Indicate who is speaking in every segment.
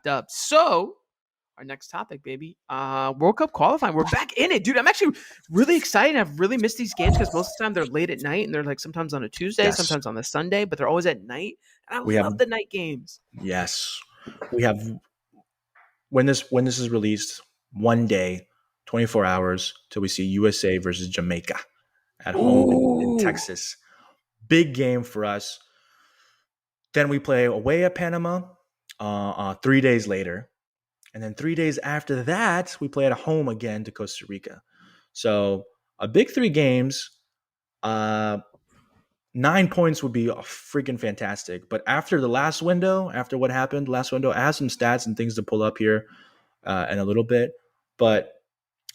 Speaker 1: wrapped up. So our next topic, baby, World Cup qualifying. We're back in it, dude. I'm actually really excited. I've really missed these games because most of the time they're late at night and they're like sometimes on a Tuesday,
Speaker 2: Yes,
Speaker 1: sometimes on a Sunday, but they're always at night. And I
Speaker 2: we have.
Speaker 1: love the night games.
Speaker 2: Yes, we have. When this is released, one day, 24 hours till we see USA versus Jamaica at home in
Speaker 1: Ooh.
Speaker 2: Texas. Big game for us. Then we play away at Panama 3 days later. And then 3 days after that, we play at home again to Costa Rica. So a big 3 games. 9 points would be freaking fantastic. But after the last window, after what happened last window, I have some stats and things to pull up here in a little bit. But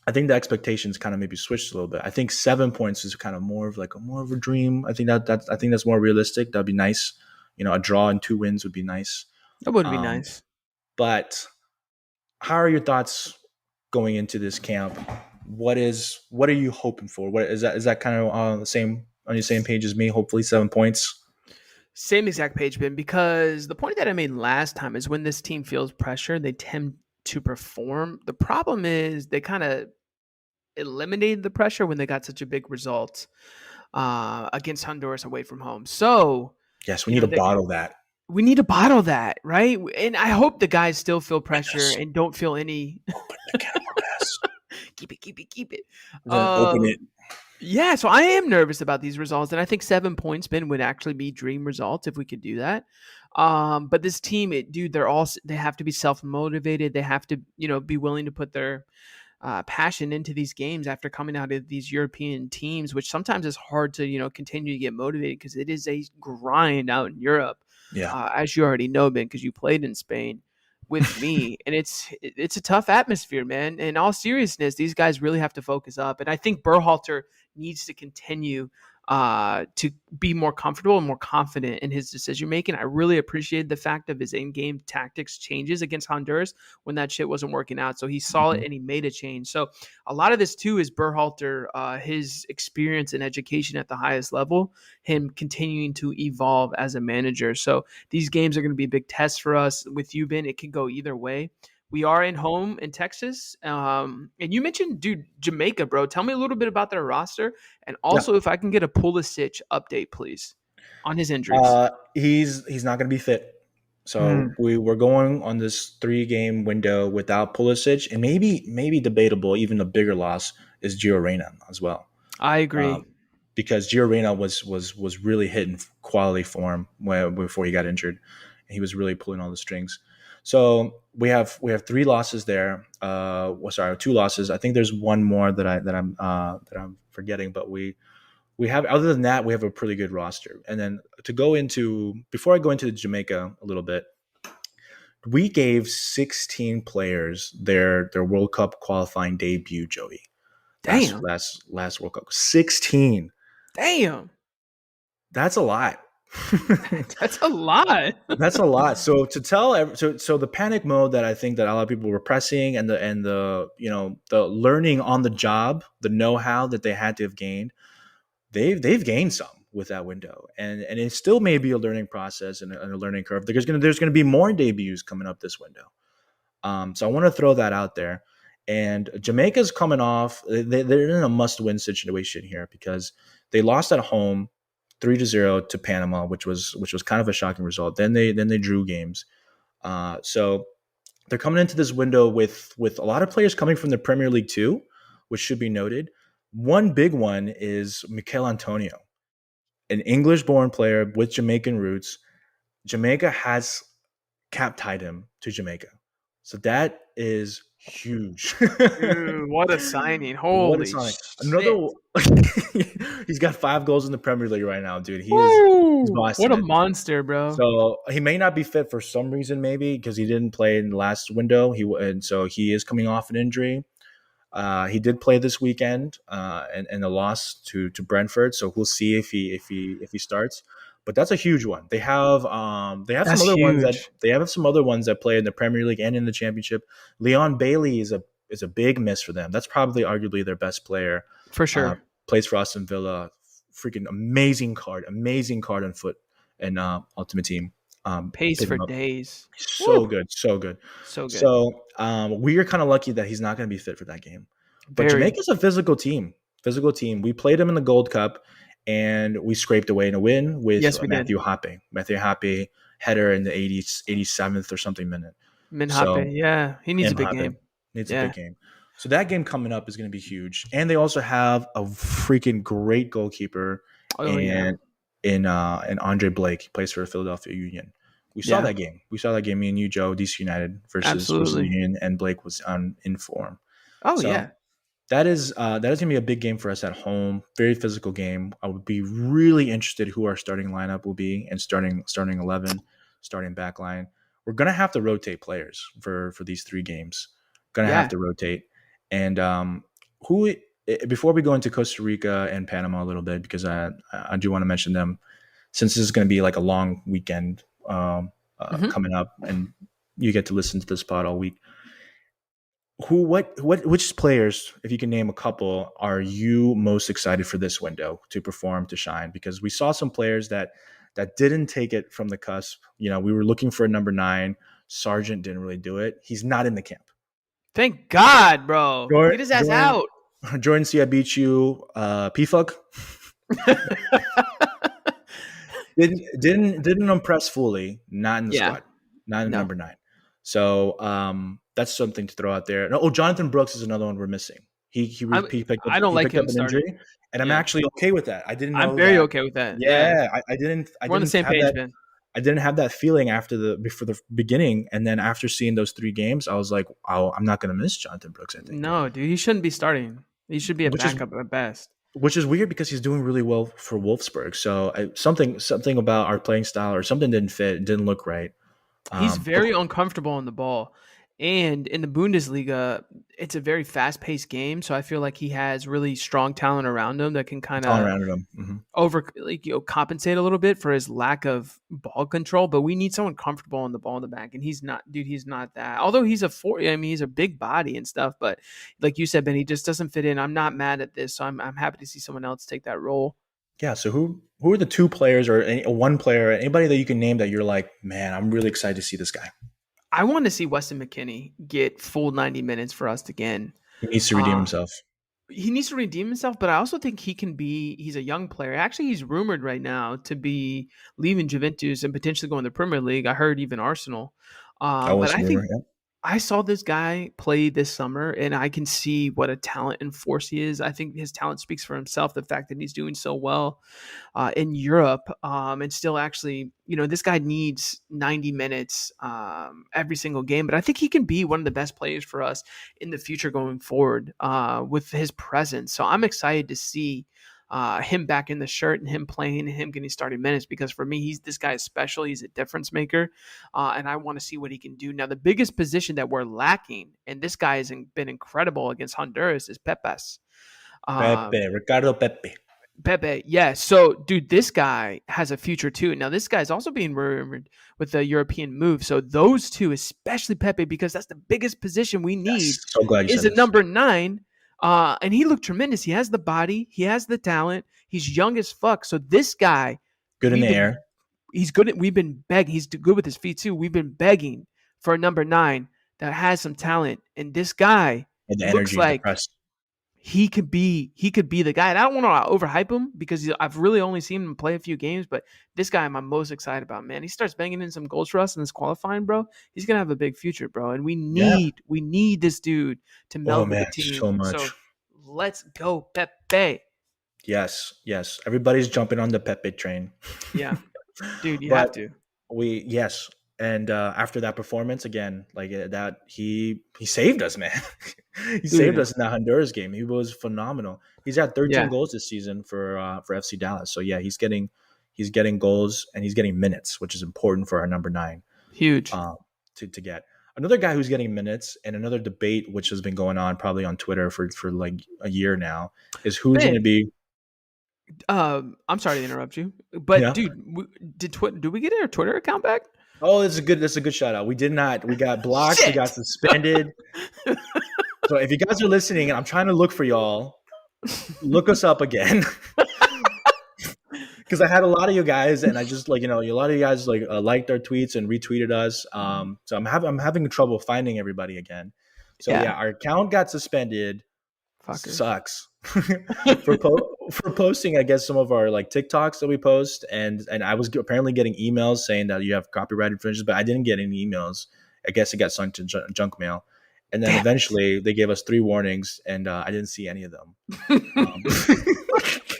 Speaker 2: I think the expectations kind of maybe switched a little bit. I think 7 points is kind of more of a dream. I think that's more realistic. That'd be nice. A draw and 2 wins would be nice.
Speaker 1: That would be nice.
Speaker 2: But how are your thoughts going into this camp? What are you hoping for? What is that? Is that kind of on your same page as me? Hopefully 7 points.
Speaker 1: Same exact page, Ben, because the point that I made last time is when this team feels pressure, they tend to perform. The problem is they kind of eliminated the pressure when they got such a big result against Honduras away from home. So
Speaker 2: Yes, we need to bottle that.
Speaker 1: We need to bottle that, right? And I hope the guys still feel pressure
Speaker 2: Yes.
Speaker 1: and don't feel any.
Speaker 2: Open the can of worms.
Speaker 1: Keep it.
Speaker 2: Then open it.
Speaker 1: Yeah, so I am nervous about these results, and I think 7 points, Ben, would actually be dream results if we could do that. But this team, they have to be self motivated. They have to, be willing to put their passion into these games after coming out of these European teams, which sometimes is hard to, continue to get motivated because it is a grind out in Europe.
Speaker 2: Yeah.
Speaker 1: As you already know, Ben, because you played in Spain with me, and it's a tough atmosphere, man. In all seriousness, these guys really have to focus up, and I think Berhalter needs to continue to be more comfortable and more confident in his decision making. I really appreciated the fact of his in-game tactics changes against Honduras when that shit wasn't working out. So he saw it and he made a change. So a lot of this too is Berhalter, his experience and education at the highest level, him continuing to evolve as a manager. So these games are going to be big tests for us. With you, Ben, it could go either way. We are in home in Texas. And you mentioned, dude, Jamaica, bro. Tell me a little bit about their roster. And also, if I can get a Pulisic update, please, on his injuries.
Speaker 2: He's not going to be fit. So we're going on this 3-game window without Pulisic. And maybe debatable, even a bigger loss is Gio Reyna as well.
Speaker 1: I agree.
Speaker 2: Because Gio Reyna was really hitting quality form before he got injured. And he was really pulling all the strings. So we have 3 losses there. 2 losses. I think there's one more that I'm forgetting, but we have, other than that, we have a pretty good roster. And then before I go into Jamaica a little bit, we gave 16 players their World Cup qualifying debut, Joey.
Speaker 1: Damn.
Speaker 2: Last World Cup. 16.
Speaker 1: Damn.
Speaker 2: That's a lot.
Speaker 1: That's a lot.
Speaker 2: That's a lot. So so the panic mode that I think that a lot of people were pressing, and the learning on the job, the know-how that they had to have gained, they've gained some with that window, and it still may be a learning process and a learning curve. There's gonna be more debuts coming up this window. So I want to throw that out there. And Jamaica's coming off; they're in a must-win situation here because they lost at home 3-0 to Panama, which was kind of a shocking result. Then they drew games. So they're coming into this window with a lot of players coming from the Premier League too, which should be noted. One big one is Mikel Antonio, an English-born player with Jamaican roots. Jamaica has cap-tied him to Jamaica. So that is huge.
Speaker 1: Dude, what a signing. Holy shit.
Speaker 2: He's got 5 goals in the Premier League right now, dude. He's
Speaker 1: what a monster, bro.
Speaker 2: So he may not be fit for some reason, maybe because he didn't play in the last window. So he is coming off an injury. He did play this weekend and a loss to Brentford. So we'll see if he starts. But that's a huge one. They have some other ones that play in the Premier League and in the Championship. Leon Bailey is a big miss for them. That's probably arguably their best player.
Speaker 1: For sure.
Speaker 2: Plays for Aston Villa. Freaking amazing card on foot and Ultimate Team.
Speaker 1: Pace
Speaker 2: pick
Speaker 1: for
Speaker 2: him up.
Speaker 1: days.
Speaker 2: So
Speaker 1: Woo,
Speaker 2: good, so good.
Speaker 1: so good.
Speaker 2: So we are kind of lucky that he's not going to be fit for that game. But
Speaker 1: Very.
Speaker 2: Jamaica's a physical team. Physical team. We played them in the Gold Cup, and we scraped away in a win with
Speaker 1: Yes, we did.
Speaker 2: Matthew Hoppe. Matthew Hoppe header in the 80th, 87th or something minute.
Speaker 1: Minhape.
Speaker 2: So
Speaker 1: Yeah, he needs a
Speaker 2: M
Speaker 1: big
Speaker 2: Hoppe
Speaker 1: game.
Speaker 2: needs a big
Speaker 1: Yeah.
Speaker 2: game. So that game coming up is going to be huge. And they also have a freaking great goalkeeper
Speaker 1: Oh yeah.
Speaker 2: and in Andre Blake. He plays for the Philadelphia Union. We saw
Speaker 1: Yeah.
Speaker 2: that game. We saw that game. Me and you, Joe, DC United versus the
Speaker 1: Absolutely.
Speaker 2: Union, and Blake was on in form.
Speaker 1: Oh
Speaker 2: So
Speaker 1: yeah.
Speaker 2: that is gonna be a big game for us at home. Very physical game. I would be really interested who our starting lineup will be and starting 11, starting back line. We're gonna have to rotate players for these 3 games. Gonna have
Speaker 1: Yeah.
Speaker 2: to rotate. And who before we go into Costa Rica and Panama a little bit, because I do want to mention them, since this is going to be like a long weekend
Speaker 1: Hmm.
Speaker 2: coming up, and you get to listen to this pod all week. Which players, if you can name a couple, are you most excited for this window to perform, to shine? Because we saw some players that didn't take it from the cusp. We were looking for a number 9. Sargent didn't really do it. He's not in the camp.
Speaker 1: Thank God, bro.
Speaker 2: Jordan
Speaker 1: Get his ass
Speaker 2: Jordan,
Speaker 1: out.
Speaker 2: Jordan C. I beat you. P-Fuck didn't impress fully. Not in the
Speaker 1: Yeah.
Speaker 2: squad. Not in
Speaker 1: No.
Speaker 2: number 9. So that's something to throw out there. No, Jonathan Brooks is another one we're missing.
Speaker 1: I
Speaker 2: He picked up
Speaker 1: I don't
Speaker 2: he
Speaker 1: like
Speaker 2: picked up
Speaker 1: him
Speaker 2: an
Speaker 1: starting.
Speaker 2: injury, and I'm
Speaker 1: Yeah.
Speaker 2: actually okay with that. I didn't
Speaker 1: I'm
Speaker 2: know
Speaker 1: very
Speaker 2: that.
Speaker 1: okay with that. Yeah.
Speaker 2: Yeah, I
Speaker 1: We're on the
Speaker 2: didn't
Speaker 1: same
Speaker 2: have
Speaker 1: page,
Speaker 2: that.
Speaker 1: man.
Speaker 2: I didn't have that feeling before the beginning, and then after seeing those 3 games, I was like, "Oh, I'm not going to miss Jonathan Brooks." I think,
Speaker 1: No, dude, he shouldn't be starting. He should be a
Speaker 2: which is
Speaker 1: backup at best.
Speaker 2: weird because he's doing really well for Wolfsburg. So something about our playing style or something didn't fit, didn't look right.
Speaker 1: He's
Speaker 2: But
Speaker 1: very uncomfortable on the ball. And in the Bundesliga, it's a very fast-paced game, so I feel like he has really strong talent around him that can kind
Speaker 2: all
Speaker 1: of
Speaker 2: around him.
Speaker 1: compensate a little bit for his lack of ball control, but we need someone comfortable on the ball in the back, and he's not, dude. He's not that. Although he's a big body and stuff, but like you said, Ben, he just doesn't fit in. I'm not mad at this, so I'm happy to see someone else take that role.
Speaker 2: Yeah. So who are the 2 players or one player, anybody that you can name that you're like, man, I'm really excited to see this guy.
Speaker 1: I want to see Weston McKennie get full 90 minutes for us again.
Speaker 2: He needs to redeem
Speaker 1: Uh,
Speaker 2: himself.
Speaker 1: he needs to redeem himself, but I also think he's a young player. Actually, he's rumored right now to be leaving Juventus and potentially going to the Premier League. I heard even Arsenal.
Speaker 2: That
Speaker 1: But
Speaker 2: was a
Speaker 1: I think
Speaker 2: rumor. Yeah.
Speaker 1: I saw this guy play this summer, and I can see what a talent and force he is. I think his talent speaks for himself. The fact that he's doing so well in Europe, and still actually, this guy needs 90 minutes every single game. But I think he can be one of the best players for us in the future going forward with his presence. So I'm excited to see. Him back in the shirt and him playing and him getting starting minutes, because for me, this guy is special. He's a difference maker, and I want to see what he can do. Now, the biggest position that we're lacking, and this guy has been incredible against Honduras, is Pepas.
Speaker 2: Pepe, Ricardo Pepe.
Speaker 1: Pepe, yeah. So, dude, this guy has a future too. Now, this guy's also being rumored with a European move. So, those two, especially Pepe, because that's the biggest position we need,
Speaker 2: Yes. So glad you
Speaker 1: is
Speaker 2: said
Speaker 1: a
Speaker 2: this.
Speaker 1: number 9. And he looked tremendous. He has the body, he has the talent. He's young as fuck. So, this guy,
Speaker 2: Good in
Speaker 1: we've
Speaker 2: the
Speaker 1: been
Speaker 2: air.
Speaker 1: he's good at we've been begging. He's good with his feet too. We've been begging for a number 9 that has some talent. And this guy
Speaker 2: And the
Speaker 1: looks
Speaker 2: energy, the
Speaker 1: like
Speaker 2: press.
Speaker 1: he could be the guy. And I don't want to overhype him because I've really only seen him play a few games, but this guy I'm most excited about, man. He starts banging in some goals for us in this qualifying, bro. He's gonna have a big future, bro. And we
Speaker 2: Yeah.
Speaker 1: need this dude to
Speaker 2: Oh
Speaker 1: meld with
Speaker 2: man,
Speaker 1: the team.
Speaker 2: so
Speaker 1: So
Speaker 2: much.
Speaker 1: let's go, Pepe.
Speaker 2: Yes, yes. Everybody's jumping on the Pepe train.
Speaker 1: Yeah, dude, you have
Speaker 2: But
Speaker 1: to.
Speaker 2: yes. And after that performance again, like that, he saved us, man. He saved
Speaker 1: Dude,
Speaker 2: us in that Honduras game. He was phenomenal. He's got 13
Speaker 1: yeah,
Speaker 2: goals this season for FC Dallas. So yeah, he's getting goals and he's getting minutes, which is important for our number 9
Speaker 1: huge.
Speaker 2: um, to get. Another guy who's getting minutes, and another debate which has been going on probably on Twitter for like a year now, is who's going to
Speaker 1: Ben,
Speaker 2: be.
Speaker 1: I'm sorry to interrupt you, but
Speaker 2: Yeah.
Speaker 1: dude, did we get our Twitter account back?
Speaker 2: Oh, that's a good shout out. We did not. We got blocked. We got
Speaker 1: Shit.
Speaker 2: suspended. So if you guys are listening, and I'm trying to look for y'all, look us up again. because I had a lot of you guys, and I just like a lot of you guys like liked our tweets and retweeted us. So I'm having trouble finding everybody again. So
Speaker 1: Yeah,
Speaker 2: yeah, our account got suspended.
Speaker 1: fuckers.
Speaker 2: Sucks for posting, I guess, some of our like TikToks that we post, and I was apparently getting emails saying that you have copyright infringements, but I didn't get any emails. I guess it got sent to junk mail, and then
Speaker 1: Damn
Speaker 2: eventually they gave us 3 warnings, and I didn't see any of them. Um,
Speaker 1: it.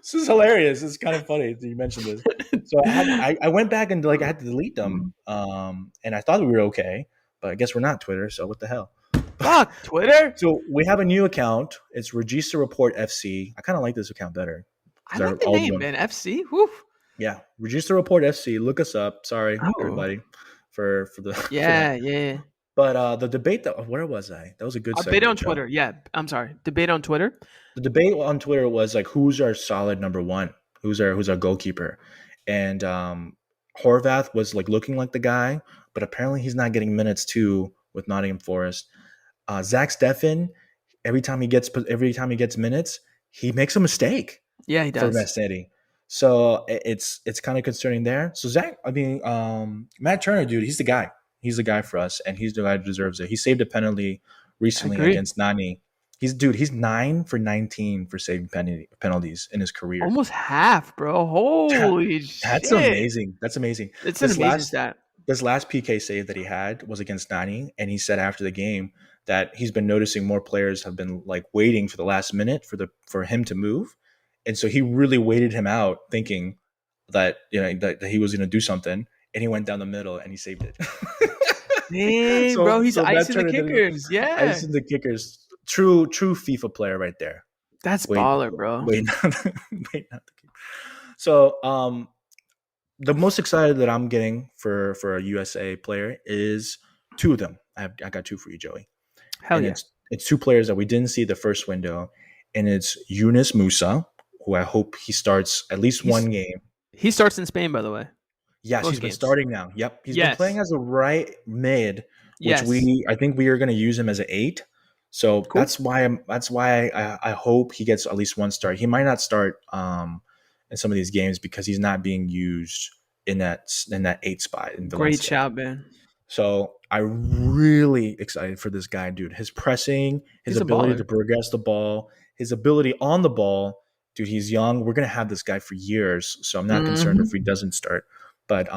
Speaker 2: This is hilarious. It's kind of funny that you mentioned this. So I went back and like I had to delete them, and I thought we were okay, but I guess we're not Twitter. So what the hell?
Speaker 1: Fuck Twitter.
Speaker 2: So we have a new account. It's Register Report FC. I kind of like this account better
Speaker 1: I
Speaker 2: because our
Speaker 1: like the
Speaker 2: old
Speaker 1: name,
Speaker 2: one.
Speaker 1: man. FC. Whew.
Speaker 2: Yeah, Register Report FC. Look us up. Sorry,
Speaker 1: Oh,
Speaker 2: everybody, for the for that.
Speaker 1: yeah, yeah.
Speaker 2: But the debate that where was I? That was a good
Speaker 1: Debate
Speaker 2: segue,
Speaker 1: on
Speaker 2: Joe.
Speaker 1: Twitter. Yeah, I'm sorry. Debate on Twitter.
Speaker 2: The debate on Twitter was like, who's our solid number one? Who's our goalkeeper? And Horvath was like looking like the guy, but apparently he's not getting minutes too with Nottingham Forest. Zach Steffen, every time he gets minutes, he makes a mistake
Speaker 1: Yeah, he
Speaker 2: for
Speaker 1: does.
Speaker 2: Man City. So it's kind of concerning there. So Zach, I mean, Matt Turner, dude, he's the guy. He's the guy for us, and he's the guy who deserves it. He saved a penalty
Speaker 1: I
Speaker 2: recently
Speaker 1: agree.
Speaker 2: against Nani. He's 9 for 19 for saving penalties in his career.
Speaker 1: Almost half, bro. Holy
Speaker 2: That's
Speaker 1: shit.
Speaker 2: amazing. That's amazing.
Speaker 1: It's an
Speaker 2: This
Speaker 1: amazing
Speaker 2: last
Speaker 1: stat.
Speaker 2: this last PK save that he had was against Nani, and he said after the game that he's been noticing more players have been like waiting for the last minute for him to move, and so he really waited him out, thinking that that he was going to do something, and he went down the middle and he saved it.
Speaker 1: Dang, bro.
Speaker 2: so
Speaker 1: He's
Speaker 2: so Matt
Speaker 1: icing the
Speaker 2: Turner did
Speaker 1: kickers. Yeah.
Speaker 2: ice in the kickers. True FIFA player right there.
Speaker 1: That's
Speaker 2: Wait,
Speaker 1: baller, bro.
Speaker 2: wait, wait, not the keeper. So the most excited that I'm getting for a USA player is two of them. I got two for you, Joey,
Speaker 1: Hell
Speaker 2: and
Speaker 1: yeah.
Speaker 2: it's two players that we didn't see the first window, and it's Eunice Musa, who I hope he starts at least
Speaker 1: He's
Speaker 2: one game.
Speaker 1: he starts in Spain, by the way.
Speaker 2: Yes,
Speaker 1: Most
Speaker 2: he's been
Speaker 1: games.
Speaker 2: starting now. Yep, he's been playing
Speaker 1: Yes.
Speaker 2: as a right mid, which
Speaker 1: Yes.
Speaker 2: I think we are going to use him as an 8. So
Speaker 1: Cool.
Speaker 2: that's why I hope he gets at least one start. He might not start in some of these games because he's not being used in that 8 spot in
Speaker 1: Great
Speaker 2: Valencia.
Speaker 1: shout, man.
Speaker 2: So I'm really excited for this guy, dude. His pressing, his
Speaker 1: He's a
Speaker 2: ability
Speaker 1: baller.
Speaker 2: to progress the ball, his ability on the ball. Dude, he's young. We're gonna have this guy for years, so I'm not concerned if
Speaker 1: Hmm.
Speaker 2: he doesn't start. But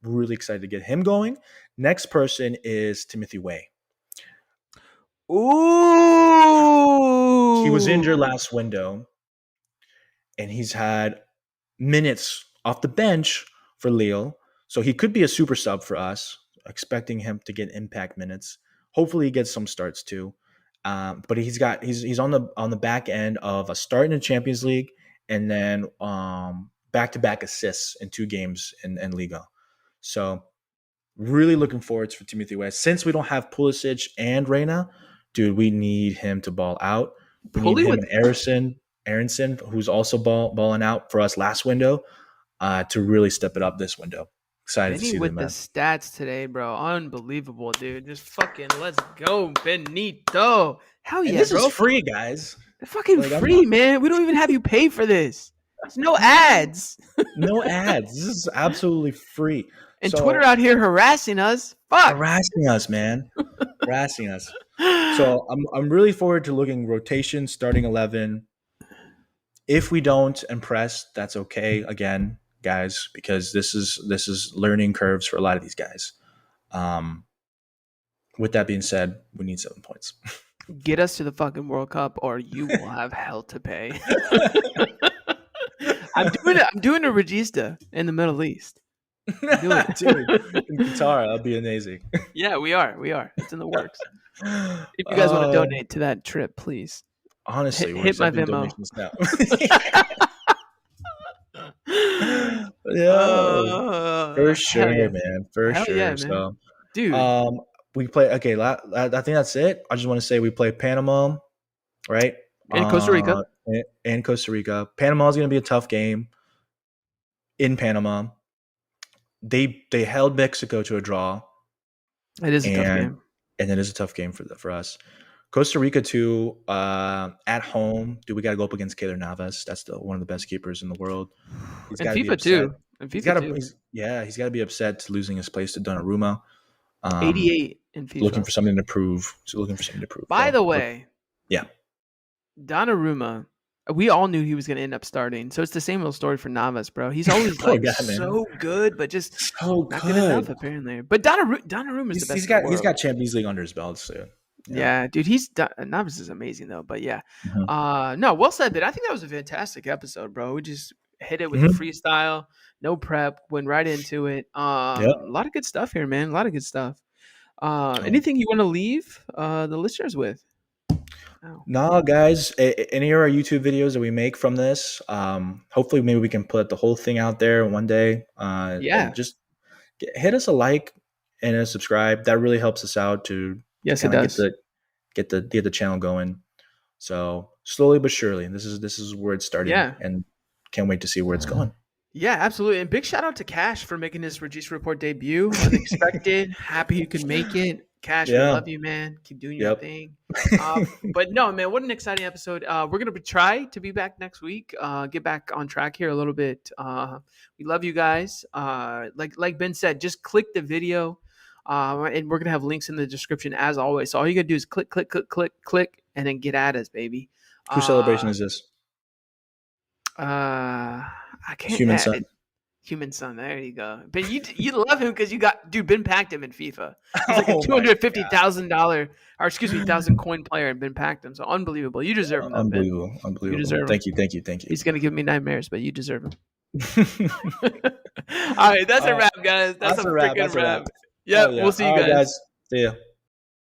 Speaker 2: really excited to get him going. Next person is Timothy Way. He was injured
Speaker 1: Ooh.
Speaker 2: last window, and he's had minutes off the bench for Lille. So he could be a super sub for us, expecting him to get impact minutes. Hopefully he gets some starts too. But he's on the back end of a start in the Champions League and then back-to-back assists in 2 games in Liga. So really looking forward to Timothy West. Since we don't have Pulisic and Reyna, dude, we need him to ball out. We need
Speaker 1: Pulley
Speaker 2: him
Speaker 1: with
Speaker 2: and Aronson, who's also balling out for us last window, to really step it up this window. Excited to
Speaker 1: Benny
Speaker 2: see the
Speaker 1: with the
Speaker 2: man.
Speaker 1: stats today, bro. Unbelievable, dude. Just fucking let's go, Benito. Hell
Speaker 2: And
Speaker 1: yeah,
Speaker 2: this is
Speaker 1: bro.
Speaker 2: free, guys.
Speaker 1: They're fucking
Speaker 2: Like I'm
Speaker 1: free, man. We don't even have you pay for this. There's no ads.
Speaker 2: no ads. This is absolutely free.
Speaker 1: And Twitter
Speaker 2: So
Speaker 1: out here harassing us. Fuck.
Speaker 2: harassing us, man. Harassing us. So I'm really forward to looking rotation, starting 11. If we don't impress, that's okay. Again, guys, because this is learning curves for a lot of these guys. Um, with that being said, we need 7 points.
Speaker 1: Get us to the fucking World Cup or you will have hell to pay. I'm doing a regista in the Middle East. Doing it.
Speaker 2: Dude, in Qatar, that'd be amazing.
Speaker 1: Yeah, we are. We are. It's in the works. If you guys want to donate to that trip, please
Speaker 2: Honestly, we're
Speaker 1: hit my
Speaker 2: accepting
Speaker 1: Venmo.
Speaker 2: donations now. Yeah, for
Speaker 1: Hell
Speaker 2: sure,
Speaker 1: yeah.
Speaker 2: man. For
Speaker 1: Hell yeah,
Speaker 2: sure.
Speaker 1: man.
Speaker 2: So,
Speaker 1: Dude,
Speaker 2: um, we play. Okay, I think that's it. I just want to say we play Panama, right?
Speaker 1: in Costa Rica.
Speaker 2: And Costa Rica. Panama is going to be a tough game in Panama. They held Mexico to a draw,
Speaker 1: It is a tough
Speaker 2: and
Speaker 1: game.
Speaker 2: it is a tough game for us. Costa Rica too. At home, dude, we got to go up against Keylor Navas. That's one of the best keepers in the world. He's
Speaker 1: And
Speaker 2: got to be
Speaker 1: FIFA
Speaker 2: upset.
Speaker 1: too. And
Speaker 2: He's
Speaker 1: FIFA
Speaker 2: got to.
Speaker 1: too.
Speaker 2: He's got to be upset to losing his place to Donnarumma.
Speaker 1: 88 in
Speaker 2: Looking
Speaker 1: FIFA.
Speaker 2: for something to prove. So looking for something to prove.
Speaker 1: By
Speaker 2: So,
Speaker 1: the way,
Speaker 2: yeah.
Speaker 1: Donnarumma, we all knew he was going to end up starting. So it's the same old story for Navas, bro. He's always
Speaker 2: Poor
Speaker 1: like
Speaker 2: guy, man.
Speaker 1: so good, but just
Speaker 2: So
Speaker 1: not good enough
Speaker 2: good.
Speaker 1: apparently. But Donnarumma is the best in the
Speaker 2: He's
Speaker 1: world.
Speaker 2: got Champions League under his belt. So
Speaker 1: Yeah, dude, Navas is amazing though. But yeah,
Speaker 2: Mhm.
Speaker 1: no, well said. But I think that was a fantastic episode, bro. We just hit it with the
Speaker 2: Mhm.
Speaker 1: freestyle, no prep, went right into it.
Speaker 2: Yep.
Speaker 1: A lot of good stuff here, man. A lot of good stuff.
Speaker 2: Oh.
Speaker 1: Anything you want to leave the listeners with? Oh.
Speaker 2: Nah, guys. Any of our YouTube videos that we make from this, hopefully, maybe we can put the whole thing out there one day.
Speaker 1: Yeah.
Speaker 2: And just hit us a like and a subscribe. That really helps us out to
Speaker 1: Yes, it
Speaker 2: kind of
Speaker 1: does.
Speaker 2: get the channel going. So slowly but surely, this is where it's starting,
Speaker 1: Yeah.
Speaker 2: and can't wait to see where it's going.
Speaker 1: Yeah, absolutely. And big shout out to Cash for making his Regis Report debut. Unexpected. Happy you could make it. Cash, we
Speaker 2: Yeah.
Speaker 1: love you, man. Keep doing your
Speaker 2: Yep.
Speaker 1: thing. But no, man, what an exciting episode. We're going to try to be back next week. Get back on track here a little bit. We love you guys. Like Ben said, just click the video. And we're going to have links in the description as always. So all you got to do is click, click, click, click, click, and then get at us, baby.
Speaker 2: Whose celebration is this?
Speaker 1: I can't.
Speaker 2: Human Son.
Speaker 1: Human Son. There you go. But you love him because you got Ben packed him in FIFA. He's like a
Speaker 2: Oh my
Speaker 1: $250,000 or excuse me, 1,000 coin player and Ben packed him. So unbelievable. You deserve him, though, Ben.
Speaker 2: Unbelievable. Unbelievable.
Speaker 1: You deserve him.
Speaker 2: Thank you.
Speaker 1: He's gonna give me nightmares, but you deserve him. All right, that's a wrap, guys. That's a
Speaker 2: wrap.
Speaker 1: freaking wrap.
Speaker 2: Yeah,
Speaker 1: Yep, we'll see you
Speaker 2: All right,
Speaker 1: guys.
Speaker 2: See ya.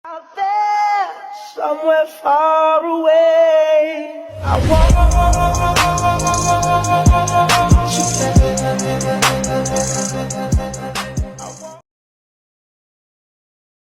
Speaker 3: Out there, somewhere far away, I want